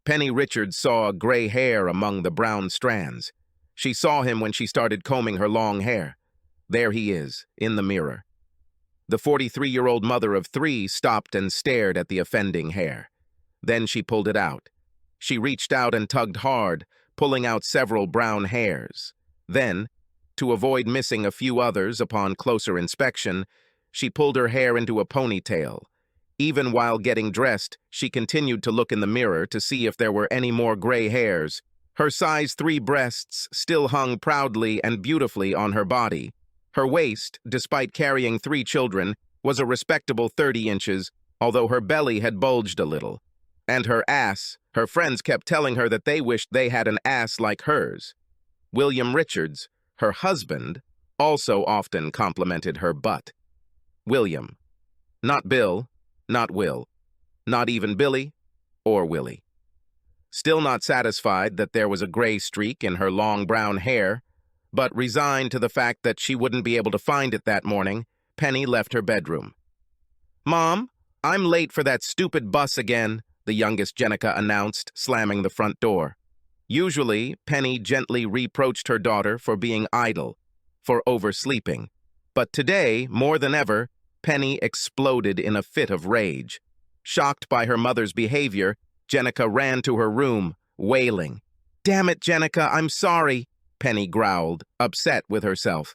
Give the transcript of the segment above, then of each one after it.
Penny Richards saw a gray hair among the brown strands. She saw him when she started combing her long hair. There he is, in the mirror. The 43-year-old mother of three stopped and stared at the offending hair. Then she pulled it out. She reached out and tugged hard, pulling out several brown hairs. Then, to avoid missing a few others upon closer inspection, she pulled her hair into a ponytail. Even while getting dressed, she continued to look in the mirror to see if there were any more gray hairs. Her size 3 breasts still hung proudly and beautifully on her body. Her waist, despite carrying 3 children, was a respectable 30 inches, although her belly had bulged a little. And her ass, her friends kept telling her that they wished they had an ass like hers. William Richards, her husband, also often complimented her butt. William. Not Bill, not Will, not even Billy or Willie. Still not satisfied that there was a gray streak in her long brown hair, but resigned to the fact that she wouldn't be able to find it that morning, Penny left her bedroom. "Mom, I'm late for that stupid bus again," the youngest Jenica announced, slamming the front door. Usually, Penny gently reproached her daughter for being idle, for oversleeping. But today, more than ever, Penny exploded in a fit of rage. Shocked by her mother's behavior, Jenica ran to her room, wailing. "Damn it, Jenica, I'm sorry," Penny growled, upset with herself.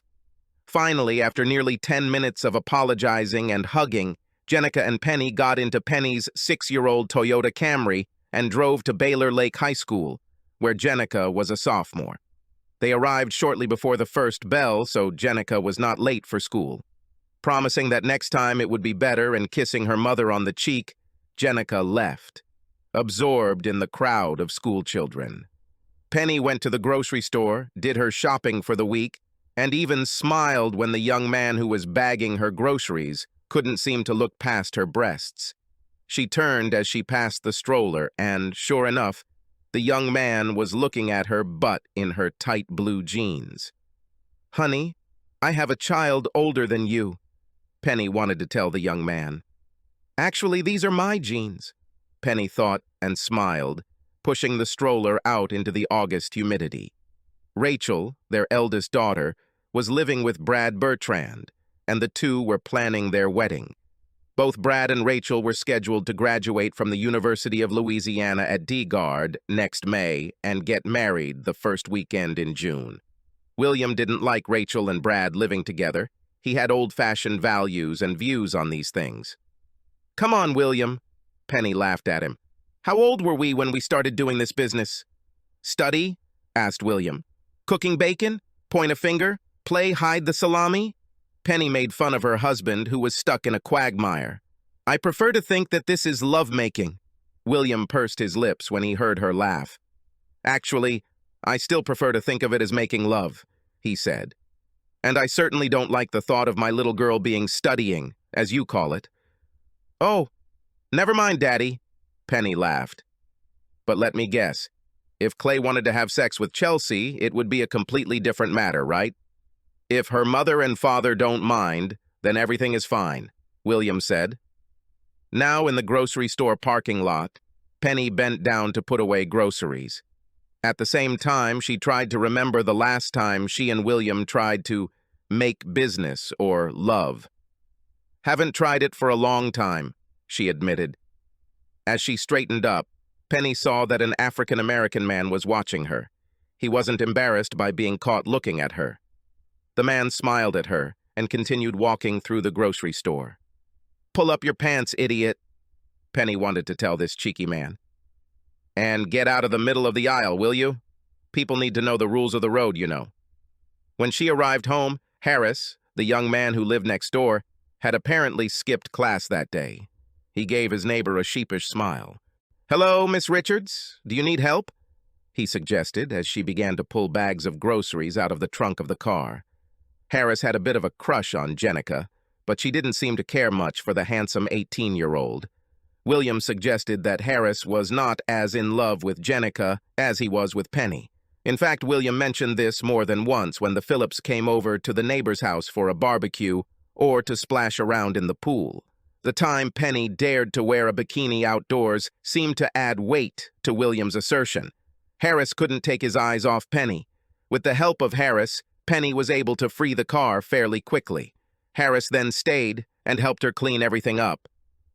Finally, after nearly 10 minutes of apologizing and hugging, Jenica and Penny got into Penny's 6-year-old Toyota Camry and drove to Baylor Lake High School, where Jenica was a sophomore. They arrived shortly before the first bell, so Jenica was not late for school. Promising that next time it would be better and kissing her mother on the cheek, Jenica left, absorbed in the crowd of schoolchildren. Penny went to the grocery store, did her shopping for the week, and even smiled when the young man who was bagging her groceries couldn't seem to look past her breasts. She turned as she passed the stroller, and, sure enough, the young man was looking at her butt in her tight blue jeans. "Honey, I have a child older than you," Penny wanted to tell the young man. "Actually, these are my jeans," Penny thought and smiled, pushing the stroller out into the August humidity. Rachel, their eldest daughter, was living with Brad Bertrand, and the two were planning their wedding. Both Brad and Rachel were scheduled to graduate from the University of Louisiana at DeGard next May and get married the first weekend in June. William didn't like Rachel and Brad living together. He had old-fashioned values and views on these things. "Come on, William," Penny laughed at him. "How old were we when we started doing this business?" "Study?" asked William. "Cooking bacon? Point a finger? Play hide the salami?" Penny made fun of her husband, who was stuck in a quagmire. "I prefer to think that this is lovemaking." William pursed his lips when he heard her laugh. "Actually, I still prefer to think of it as making love," he said. "And I certainly don't like the thought of my little girl being studying, as you call it." "Oh, never mind, Daddy," Penny laughed. "But let me guess. If Clay wanted to have sex with Chelsea, it would be a completely different matter, right?" "If her mother and father don't mind, then everything is fine," William said. Now in the grocery store parking lot, Penny bent down to put away groceries. At the same time, she tried to remember the last time she and William tried to make business or love. "Haven't tried it for a long time," she admitted. As she straightened up, Penny saw that an African-American man was watching her. He wasn't embarrassed by being caught looking at her. The man smiled at her and continued walking through the grocery store. "Pull up your pants, idiot," Penny wanted to tell this cheeky man. "And get out of the middle of the aisle, will you? People need to know the rules of the road, you know." When she arrived home, Harris, the young man who lived next door, had apparently skipped class that day. He gave his neighbor a sheepish smile. "Hello, Miss Richards. Do you need help?" he suggested as she began to pull bags of groceries out of the trunk of the car. Harris had a bit of a crush on Jenica, but she didn't seem to care much for the handsome 18-year-old. William suggested that Harris was not as in love with Jenica as he was with Penny. In fact, William mentioned this more than once when the Phillips came over to the neighbor's house for a barbecue or to splash around in the pool. The time Penny dared to wear a bikini outdoors seemed to add weight to William's assertion. Harris couldn't take his eyes off Penny. With the help of Harris, Penny was able to free the car fairly quickly. Harris then stayed and helped her clean everything up.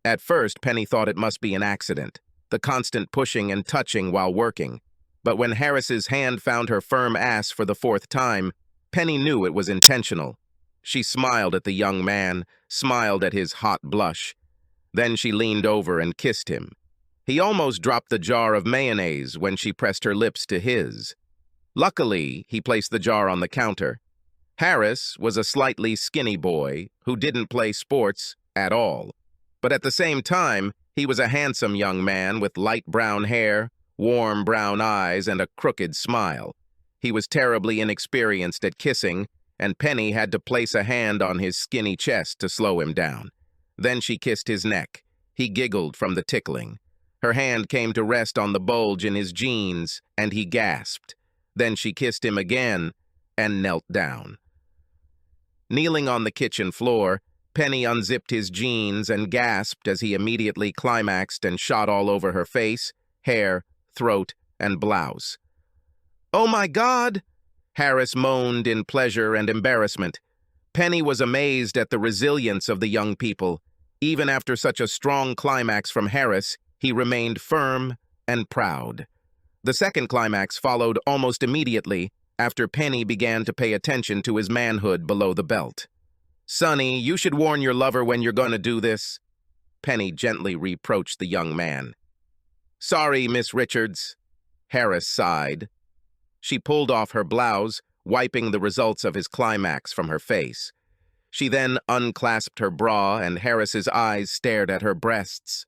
At first, Penny thought it must be an accident, the constant pushing and touching while working. But when Harris's hand found her firm ass for the fourth time, Penny knew it was intentional. She smiled at the young man, smiled at his hot blush. Then she leaned over and kissed him. He almost dropped the jar of mayonnaise when she pressed her lips to his. Luckily, he placed the jar on the counter. Harris was a slightly skinny boy who didn't play sports at all. But at the same time, he was a handsome young man with light brown hair, warm brown eyes, and a crooked smile. He was terribly inexperienced at kissing, and Penny had to place a hand on his skinny chest to slow him down. Then she kissed his neck. He giggled from the tickling. Her hand came to rest on the bulge in his jeans, and he gasped. Then she kissed him again and knelt down. Kneeling on the kitchen floor, Penny unzipped his jeans and gasped as he immediately climaxed and shot all over her face, hair, throat, and blouse. "Oh my God!" Harris moaned in pleasure and embarrassment. Penny was amazed at the resilience of the young people. Even after such a strong climax from Harris, he remained firm and proud. The second climax followed almost immediately after Penny began to pay attention to his manhood below the belt. "Sonny, you should warn your lover when you're gonna do this," Penny gently reproached the young man. "Sorry, Miss Richards," Harris sighed. She pulled off her blouse, wiping the results of his climax from her face. She then unclasped her bra, and Harris's eyes stared at her breasts.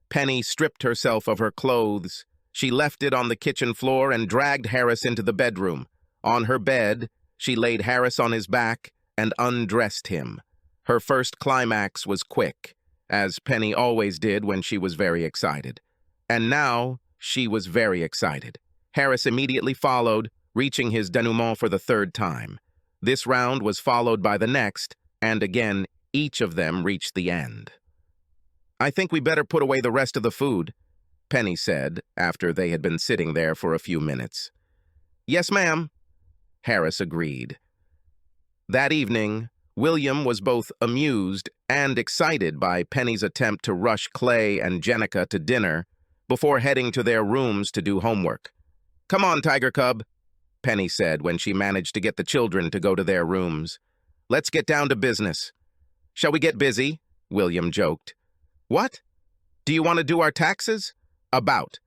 Penny stripped herself of her clothes. She left it on the kitchen floor and dragged Harris into the bedroom. On her bed, she laid Harris on his back and undressed him. Her first climax was quick, as Penny always did when she was very excited. And now, she was very excited. Harris immediately followed, reaching his denouement for the third time. This round was followed by the next, and again, each of them reached the end. "I think we better put away the rest of the food," Penny said, after they had been sitting there for a few minutes. "Yes, ma'am," Harris agreed. That evening, William was both amused and excited by Penny's attempt to rush Clay and Jenica to dinner before heading to their rooms to do homework. "Come on, Tiger Cub," Penny said when she managed to get the children to go to their rooms. "Let's get down to business." "Shall we get busy?" William joked. "What? Do you want to do our taxes?" "About."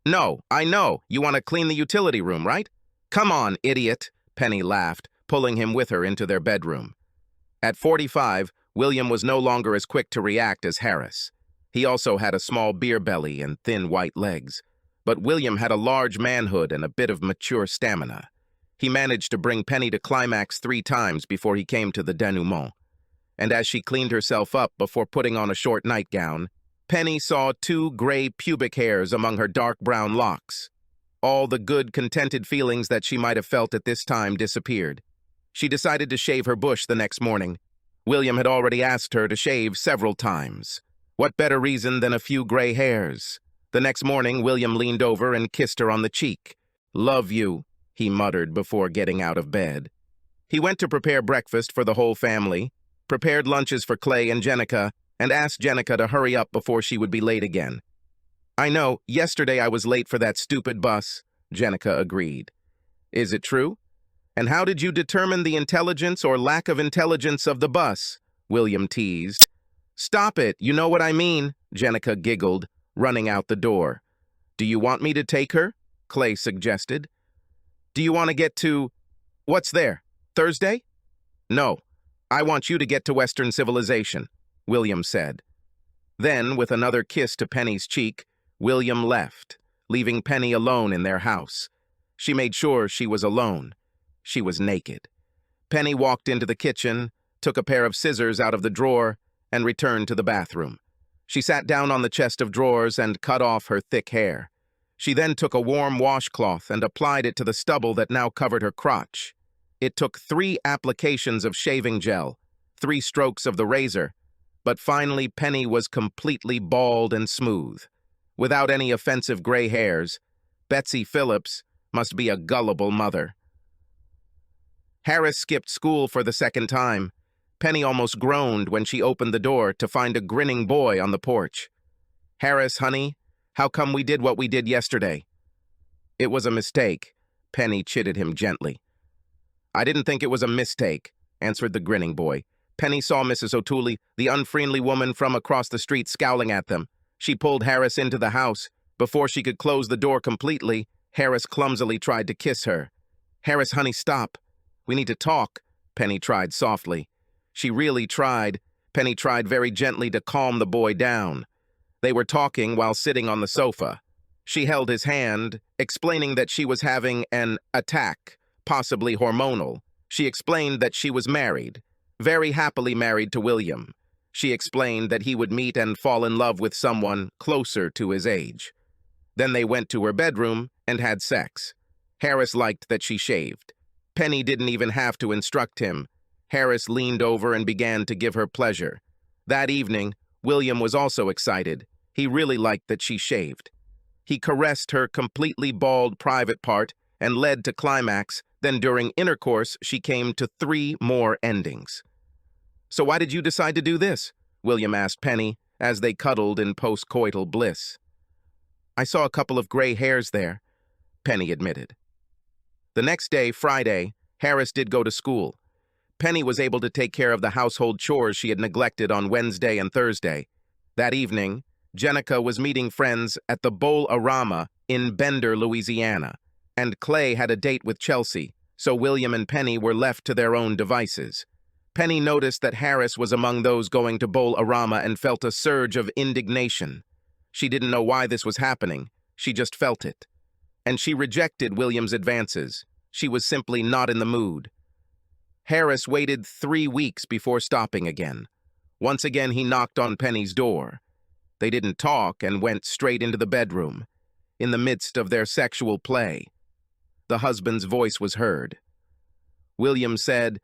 "No, I know. You want to clean the utility room, right?" "Come on, idiot," Penny laughed, pulling him with her into their bedroom. At 45, William was no longer as quick to react as Harris. He also had a small beer belly and thin white legs. But William had a large manhood and a bit of mature stamina. He managed to bring Penny to climax 3 times before he came to the denouement. And as she cleaned herself up before putting on a short nightgown, Penny saw 2 gray pubic hairs among her dark brown locks. All the good, contented feelings that she might have felt at this time disappeared. She decided to shave her bush the next morning. William had already asked her to shave several times. What better reason than a few gray hairs? The next morning, William leaned over and kissed her on the cheek. "Love you," he muttered before getting out of bed. He went to prepare breakfast for the whole family, prepared lunches for Clay and Jenica, and asked Jenica to hurry up before she would be late again. "I know, yesterday I was late for that stupid bus," Jenica agreed. "Is it true? And how did you determine the intelligence or lack of intelligence of the bus?" William teased. "Stop it, you know what I mean," Jenica giggled, running out the door. "Do you want me to take her?" Clay suggested. "Do you want to get to... what's there? Thursday?" "No, I want you to get to Western civilization," William said. Then, with another kiss to Penny's cheek, William left, leaving Penny alone in their house. She made sure she was alone. She was naked. Penny walked into the kitchen, took a pair of scissors out of the drawer, and returned to the bathroom. She sat down on the chest of drawers and cut off her thick hair. She then took a warm washcloth and applied it to the stubble that now covered her crotch. It took 3 applications of shaving gel, 3 strokes of the razor, But finally Penny was completely bald and smooth, without any offensive gray hairs. Betsy Phillips must be a gullible mother. Harris skipped school for the second time. Penny almost groaned when she opened the door to find a grinning boy on the porch. "Harris, honey, how come we did what we did yesterday?" "It was a mistake," Penny chided him gently. "I didn't think it was a mistake," answered the grinning boy. Penny saw Mrs. O'Toole, the unfriendly woman from across the street, scowling at them. She pulled Harris into the house. Before she could close the door completely, Harris clumsily tried to kiss her. "Harris, honey, stop. We need to talk," Penny tried softly. She really tried. Penny tried very gently to calm the boy down. They were talking while sitting on the sofa. She held his hand, explaining that she was having an attack, possibly hormonal. She explained that she was married, very happily married to William. She explained that he would meet and fall in love with someone closer to his age. Then they went to her bedroom and had sex. Harris liked that she shaved. Penny didn't even have to instruct him. Harris leaned over and began to give her pleasure. That evening, William was also excited. He really liked that she shaved. He caressed her completely bald private part and led to climax. Then during intercourse, she came to 3 more endings. "So why did you decide to do this?" William asked Penny as they cuddled in post-coital bliss. "I saw a couple of gray hairs there," Penny admitted. The next day, Friday, Harris did go to school. Penny was able to take care of the household chores she had neglected on Wednesday and Thursday. That evening, Jenica was meeting friends at the Bowl-A-Rama in Bender, Louisiana, and Clay had a date with Chelsea, so William and Penny were left to their own devices. Penny noticed that Harris was among those going to Bowl-A-Rama and felt a surge of indignation. She didn't know why this was happening. She just felt it. And she rejected William's advances. She was simply not in the mood. Harris waited 3 weeks before stopping again. Once again, he knocked on Penny's door. They didn't talk and went straight into the bedroom, in the midst of their sexual play. The husband's voice was heard. William said,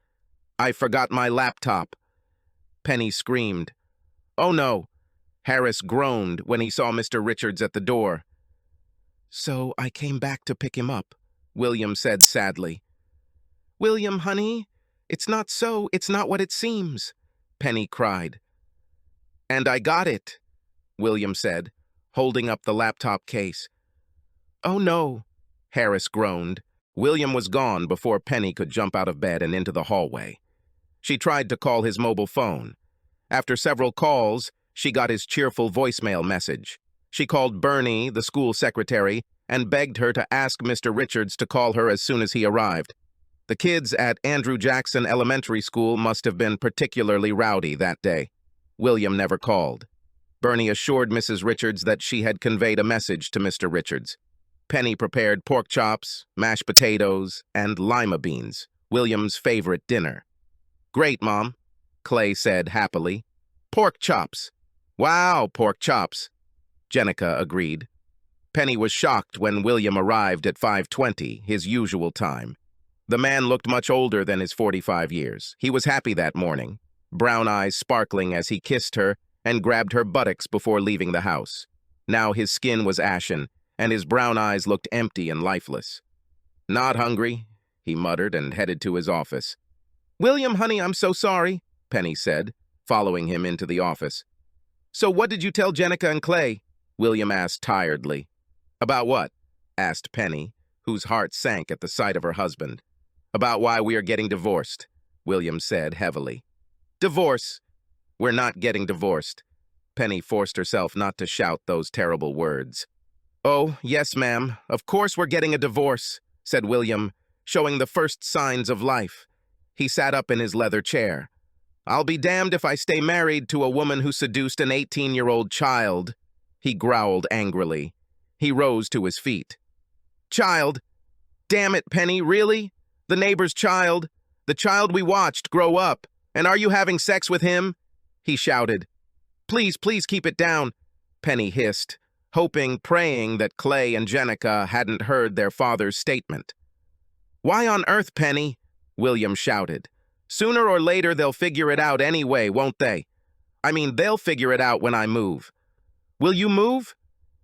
"I forgot my laptop." Penny screamed. "Oh no." Harris groaned when he saw Mr. Richards at the door. "So I came back to pick him up," William said sadly. "William, honey, it's not so. It's not what it seems," Penny cried. "And I got it," William said, holding up the laptop case. "Oh no," Harris groaned. William was gone before Penny could jump out of bed and into the hallway. She tried to call his mobile phone. After several calls, she got his cheerful voicemail message. She called Bernie, the school secretary, and begged her to ask Mr. Richards to call her as soon as he arrived. The kids at Andrew Jackson Elementary School must have been particularly rowdy that day. William never called. Bernie assured Mrs. Richards that she had conveyed a message to Mr. Richards. Penny prepared pork chops, mashed potatoes, and lima beans, William's favorite dinner. "Great, Mom," Clay said happily. "Pork chops." "Wow, pork chops," Jenica agreed. Penny was shocked when William arrived at 5:20, his usual time. The man looked much older than his 45 years. He was happy that morning, brown eyes sparkling as he kissed her and grabbed her buttocks before leaving the house. Now his skin was ashen, and his brown eyes looked empty and lifeless. "Not hungry," he muttered and headed to his office. "William, honey, I'm so sorry," Penny said, following him into the office. "So what did you tell Jenica and Clay?" William asked tiredly. "About what?" asked Penny, whose heart sank at the sight of her husband. "About why we are getting divorced," William said heavily. "Divorce? We're not getting divorced." Penny forced herself not to shout those terrible words. "Oh, yes, ma'am. Of course we're getting a divorce," said William, showing the first signs of life. He sat up in his leather chair. "I'll be damned if I stay married to a woman who seduced an 18-year-old child," he growled angrily. He rose to his feet. "Child? Damn it, Penny, really? The neighbor's child? The child we watched grow up? And are you having sex with him?" he shouted. "Please, please keep it down," Penny hissed, hoping, praying that Clay and Jenica hadn't heard their father's statement. "Why on earth, Penny?" William shouted. "Sooner or later they'll figure it out anyway, won't they? I mean, they'll figure it out when I move. Will you move?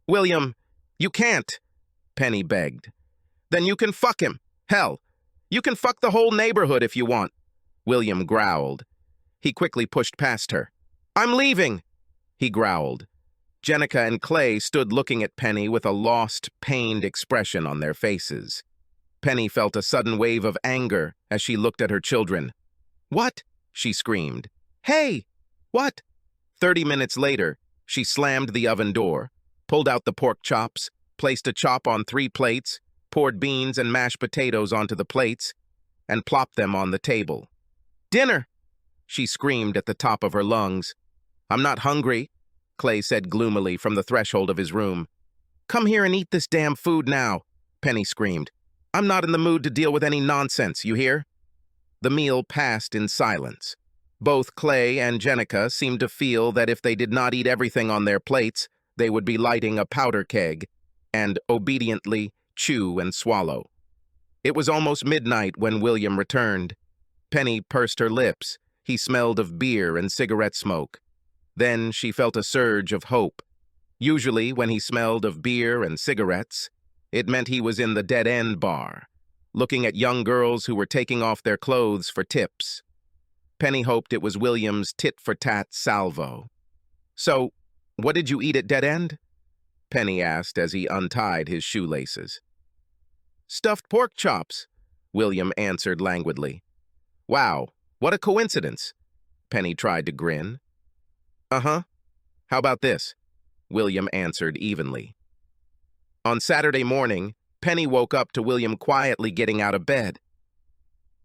William, you can't, Penny begged. Then you can fuck him. Hell, you can fuck the whole neighborhood if you want, William growled. He quickly pushed past her. I'm leaving, he growled. Jenica and Clay stood looking at Penny with a lost, pained expression on their faces. Penny felt a sudden wave of anger as she looked at her children. What? She screamed. Hey! What? 30 minutes later, she slammed the oven door, pulled out the pork chops, placed a chop on 3 plates, poured beans and mashed potatoes onto the plates, and plopped them on the table. Dinner! She screamed at the top of her lungs. I'm not hungry, Clay said gloomily from the threshold of his room. Come here and eat this damn food now, Penny screamed. I'm not in the mood to deal with any nonsense, you hear? The meal passed in silence. Both Clay and Jenica seemed to feel that if they did not eat everything on their plates, they would be lighting a powder keg and obediently chew and swallow. It was almost midnight when William returned. Penny pursed her lips. He smelled of beer and cigarette smoke. Then she felt a surge of hope. Usually, when he smelled of beer and cigarettes, it meant he was in the dead-end bar, looking at young girls who were taking off their clothes for tips. Penny hoped it was William's tit-for-tat salvo. So, what did you eat at Dead End? Penny asked as he untied his shoelaces. Stuffed pork chops, William answered languidly. Wow, what a coincidence. Penny tried to grin. Uh-huh. How about this? William answered evenly. On Saturday morning, Penny woke up to William quietly getting out of bed.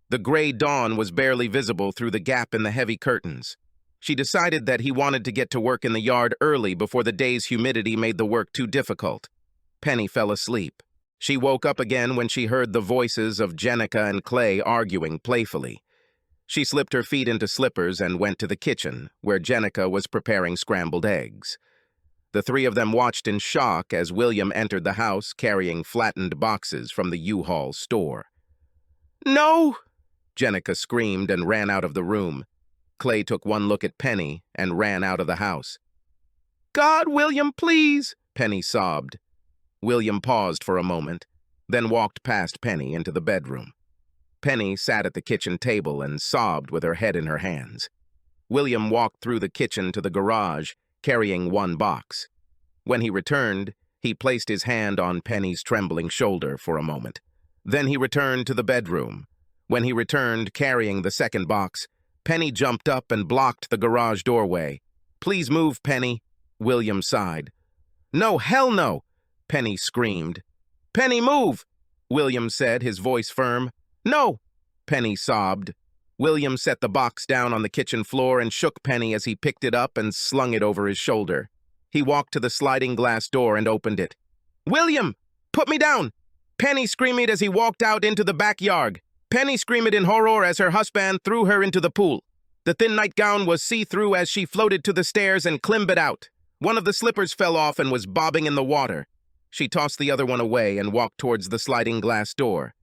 The gray dawn was barely visible through the gap in the heavy curtains. She decided that he wanted to get to work in the yard early before the day's humidity made the work too difficult. Penny fell asleep. She woke up again when she heard the voices of Jenica and Clay arguing playfully. She slipped her feet into slippers and went to the kitchen, where Jenica was preparing scrambled eggs. The 3 of them watched in shock as William entered the house carrying flattened boxes from the U-Haul store. No! Jenica screamed and ran out of the room. Clay took one look at Penny and ran out of the house. God, William, please! Penny sobbed. William paused for a moment, then walked past Penny into the bedroom. Penny sat at the kitchen table and sobbed with her head in her hands. William walked through the kitchen to the garage, carrying 1 box. When he returned, he placed his hand on Penny's trembling shoulder for a moment. Then he returned to the bedroom. When he returned carrying the 2nd box, Penny jumped up and blocked the garage doorway. Please move, Penny, William sighed. No, hell no, Penny screamed. Penny, move, William said, his voice firm. No, Penny sobbed. William set the box down on the kitchen floor and shook Penny as he picked it up and slung it over his shoulder. He walked to the sliding glass door and opened it. William, put me down! Penny screamed as he walked out into the backyard. Penny screamed in horror as her husband threw her into the pool. The thin nightgown was see-through as she floated to the stairs and climbered out. One of the slippers fell off and was bobbing in the water. She tossed the other one away and walked towards the sliding glass door.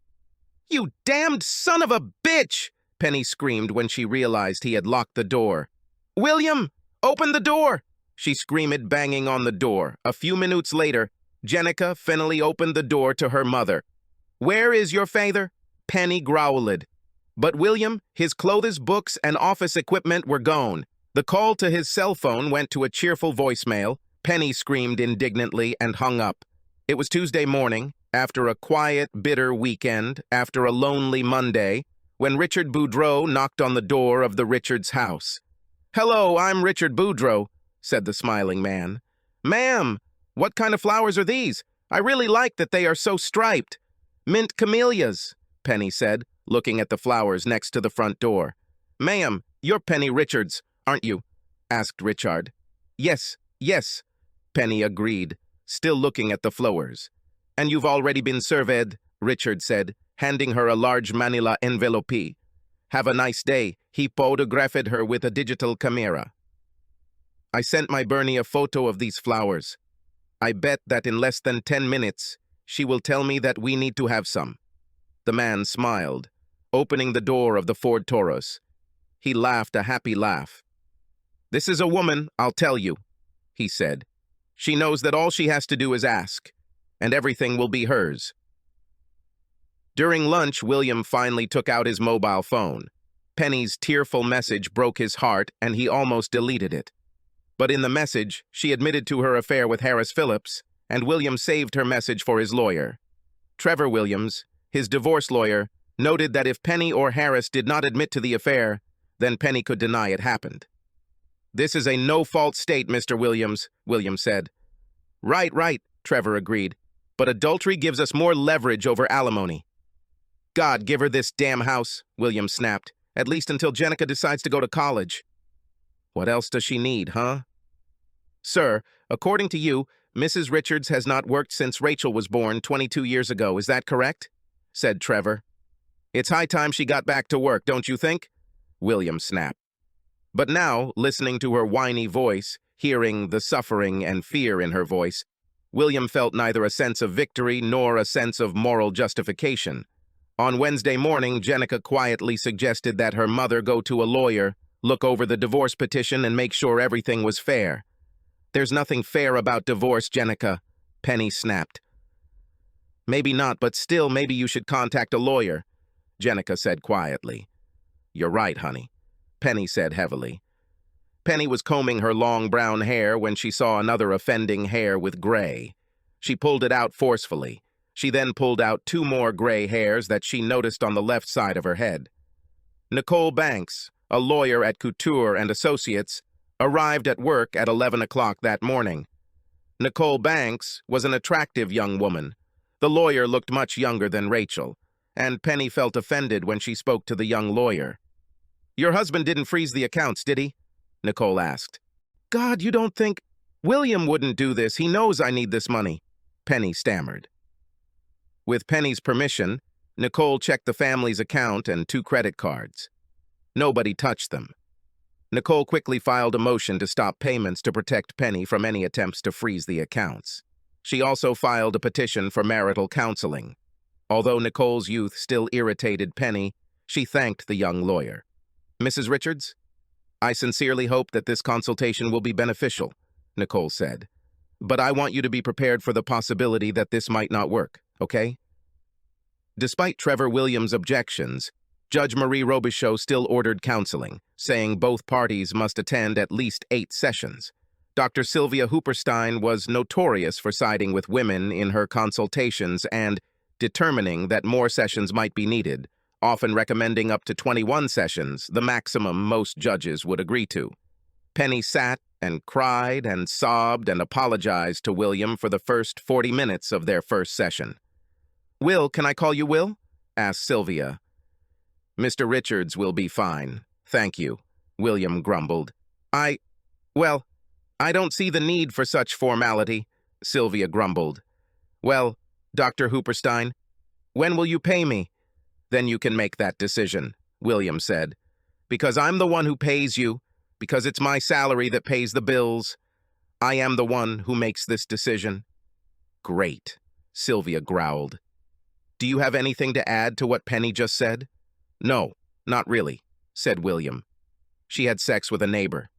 You damned son of a bitch! Penny screamed when she realized he had locked the door. William, open the door! She screamed, banging on the door. A few minutes later, Jenica finally opened the door to her mother. Where is your father? Penny growled. But William, his clothes, books, and office equipment were gone. The call to his cell phone went to a cheerful voicemail. Penny screamed indignantly and hung up. It was Tuesday morning, after a quiet, bitter weekend, after a lonely Monday, when Richard Boudreau knocked on the door of the Richards' house. Hello, I'm Richard Boudreau, said the smiling man. Ma'am, what kind of flowers are these? I really like that they are so striped. Mint camellias, Penny said, looking at the flowers next to the front door. Ma'am, you're Penny Richards, aren't you? Asked Richard. Yes, Penny agreed, still looking at the flowers. And you've already been served, Richard said, handing her a large manila envelope. Have a nice day, he photographed her with a digital camera. I sent my Bernie a photo of these flowers. I bet that in less than 10 minutes, she will tell me that we need to have some. The man smiled, opening the door of the Ford Taurus. He laughed a happy laugh. "This is a woman, I'll tell you," he said. "She knows that all she has to do is ask, and everything will be hers." During lunch, William finally took out his mobile phone. Penny's tearful message broke his heart, and he almost deleted it. But in the message, she admitted to her affair with Harris Phillips, and William saved her message for his lawyer. Trevor Williams, his divorce lawyer, noted that if Penny or Harris did not admit to the affair, then Penny could deny it happened. "This is a no-fault state, Mr. Williams," William said. Right, Trevor agreed. "But adultery gives us more leverage over alimony." "God, give her this damn house," William snapped, "at least until Jenica decides to go to college." "What else does she need, huh?" "Sir, according to you, Mrs. Richards has not worked since Rachel was born 22 years ago, is that correct?" said Trevor. "It's high time she got back to work, don't you think?" William snapped. But now, listening to her whiny voice, hearing the suffering and fear in her voice, William felt neither a sense of victory nor a sense of moral justification. On Wednesday morning, Jenica quietly suggested that her mother go to a lawyer, look over the divorce petition, and make sure everything was fair. "There's nothing fair about divorce, Jenica," Penny snapped. "Maybe not, but still, maybe you should contact a lawyer," Jenica said quietly. "You're right, honey," Penny said heavily. Penny was combing her long brown hair when she saw another offending hair with gray. She pulled it out forcefully. She then pulled out 2 more gray hairs that she noticed on the left side of her head. Nicole Banks, a lawyer at Couture and Associates, arrived at work at 11 o'clock that morning. Nicole Banks was an attractive young woman. The lawyer looked much younger than Rachel, and Penny felt offended when she spoke to the young lawyer. "Your husband didn't freeze the accounts, did he?" Nicole asked. "God, you don't think—" "William wouldn't do this. He knows I need this money," Penny stammered. With Penny's permission, Nicole checked the family's account and 2 credit cards. Nobody touched them. Nicole quickly filed a motion to stop payments to protect Penny from any attempts to freeze the accounts. She also filed a petition for marital counseling. Although Nicole's youth still irritated Penny, she thanked the young lawyer. "Mrs. Richards, I sincerely hope that this consultation will be beneficial," Nicole said. "But I want you to be prepared for the possibility that this might not work, okay?" Despite Trevor Williams' objections, Judge Marie Robichaud still ordered counseling, saying both parties must attend at least 8 sessions. Dr. Sylvia Hooperstein was notorious for siding with women in her consultations and determining that more sessions might be needed, often recommending up to 21 sessions, the maximum most judges would agree to. Penny sat and cried and sobbed and apologized to William for the first 40 minutes of their first session. "Will, can I call you Will?" asked Sylvia. "Mr. Richards will be fine, thank you," William grumbled. Well, I don't see the need for such formality," Sylvia grumbled. "Well, Dr. Hooperstein, when will you pay me?" "Then you can make that decision," William said. "Because I'm the one who pays you, because it's my salary that pays the bills. I am the one who makes this decision." "Great," Sylvia growled. "Do you have anything to add to what Penny just said?" "No, not really," said William. "She had sex with a neighbor.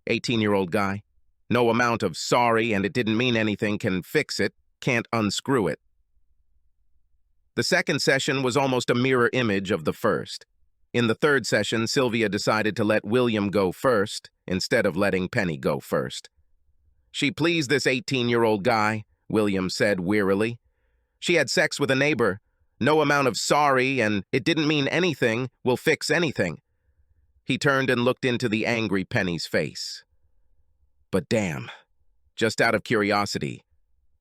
18-year-old guy. No amount of sorry and it didn't mean anything can fix it, can't unscrew it." The second session was almost a mirror image of the first. In the third session, Sylvia decided to let William go first, instead of letting Penny go first. "She pleased this 18-year-old guy," William said wearily. "She had sex with a neighbor. No amount of sorry and it didn't mean anything will fix anything." He turned and looked into the angry Penny's face. "But damn, just out of curiosity,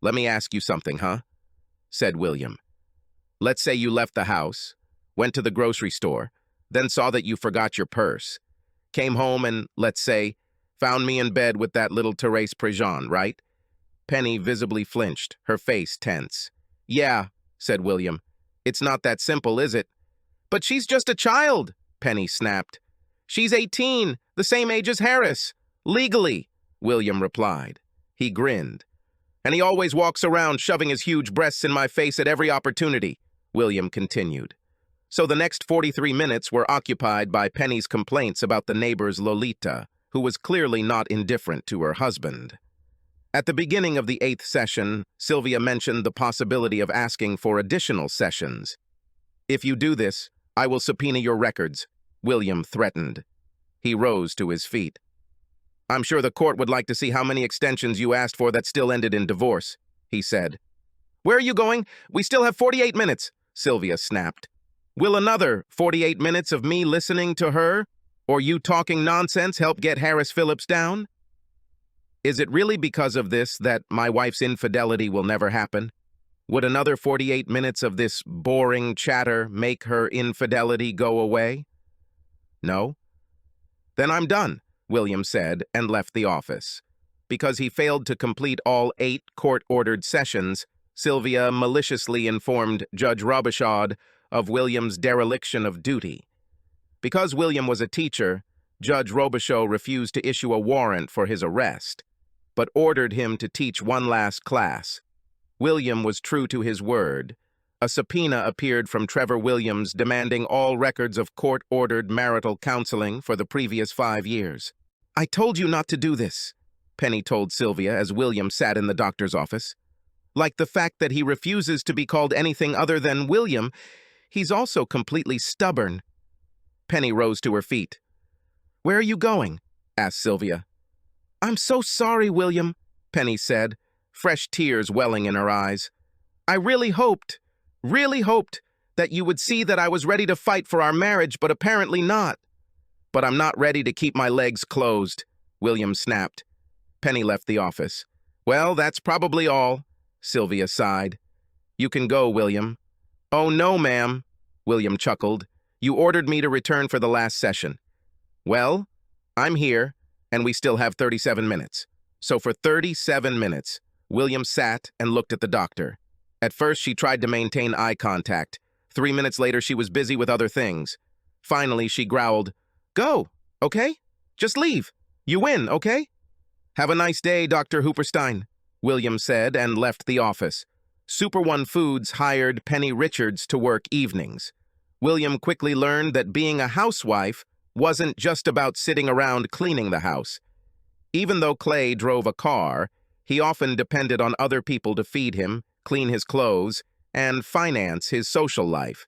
let me ask you something, huh?" said William. "Let's say you left the house, went to the grocery store, then saw that you forgot your purse, came home and, let's say, found me in bed with that little Thérèse Préjean, right?" Penny visibly flinched, her face tense. "Yeah," said William. "It's not that simple, is it?" "But she's just a child," Penny snapped. "She's 18, the same age as Harris. Legally," William replied. He grinned. "And he always walks around shoving his huge breasts in my face at every opportunity," William continued. So the next 43 minutes were occupied by Penny's complaints about the neighbor's Lolita, who was clearly not indifferent to her husband. At the beginning of the 8th session, Sylvia mentioned the possibility of asking for additional sessions. "If you do this, I will subpoena your records," William threatened. He rose to his feet. "I'm sure the court would like to see how many extensions you asked for that still ended in divorce," he said. "Where are you going? We still have 48 minutes, Sylvia snapped. "Will another 48 minutes of me listening to her, or you talking nonsense, help get Harris Phillips down? Is it really because of this that my wife's infidelity will never happen? Would another 48 minutes of this boring chatter make her infidelity go away? No? Then I'm done," William said, and left the office. Because he failed to complete all 8 court-ordered sessions, Sylvia maliciously informed Judge Robichaud of William's dereliction of duty. Because William was a teacher, Judge Robichaud refused to issue a warrant for his arrest, but ordered him to teach one last class. William was true to his word. A subpoena appeared from Trevor Williams demanding all records of court-ordered marital counseling for the previous 5 years. "I told you not to do this," Penny told Sylvia as William sat in the doctor's office. "Like the fact that he refuses to be called anything other than William, he's also completely stubborn." Penny rose to her feet. "Where are you going?" asked Sylvia. "I'm so sorry, William," Penny said, fresh tears welling in her eyes. "I really hoped that you would see that I was ready to fight for our marriage, but apparently not." "But I'm not ready to keep my legs closed," William snapped. Penny left the office. "Well, that's probably all," Sylvia sighed. "You can go, William." "Oh, no, ma'am," William chuckled. "You ordered me to return for the last session." "Well, I'm here, and we still have 37 minutes. So for 37 minutes, William sat and looked at the doctor. At first, she tried to maintain eye contact. 3 minutes later, she was busy with other things. Finally, she growled, "Go, okay? Just leave. You win, okay?" "Have a nice day, Dr. Hooperstein," William said and left the office. Super One Foods hired Penny Richards to work evenings. William quickly learned that being a housewife wasn't just about sitting around cleaning the house. Even though Clay drove a car, he often depended on other people to feed him, clean his clothes, and finance his social life.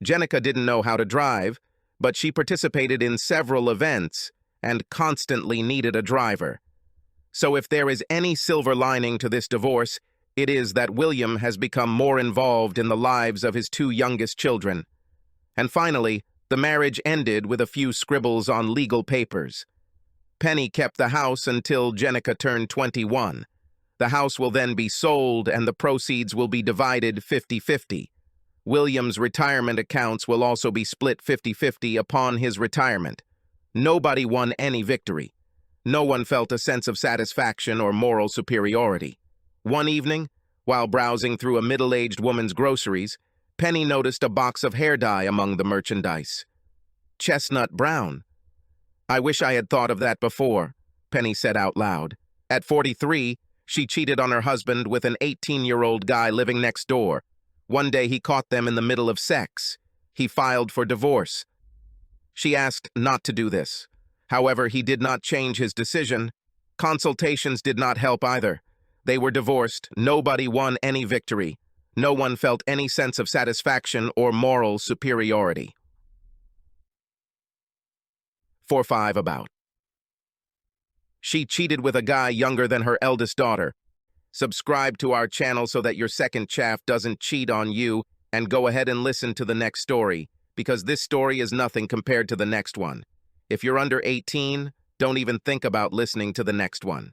Jenica didn't know how to drive, but she participated in several events and constantly needed a driver. So if there is any silver lining to this divorce, it is that William has become more involved in the lives of his 2 youngest children. And finally, the marriage ended with a few scribbles on legal papers. Penny kept the house until Jenica turned 21. The house will then be sold and the proceeds will be divided 50-50. William's retirement accounts will also be split 50-50 upon his retirement. Nobody won any victory. No one felt a sense of satisfaction or moral superiority. One evening, while browsing through a middle-aged woman's groceries, Penny noticed a box of hair dye among the merchandise. Chestnut brown. "I wish I had thought of that before," Penny said out loud. At 43, she cheated on her husband with an 18-year-old guy living next door. One day he caught them in the middle of sex. He filed for divorce. She asked not to do this. However, he did not change his decision. Consultations did not help either. They were divorced. Nobody won any victory. No one felt any sense of satisfaction or moral superiority. 4-5 about. She cheated with a guy younger than her eldest daughter. Subscribe to our channel so that your second chaff doesn't cheat on you, and go ahead and listen to the next story, because this story is nothing compared to the next one. If you're under 18, don't even think about listening to the next one.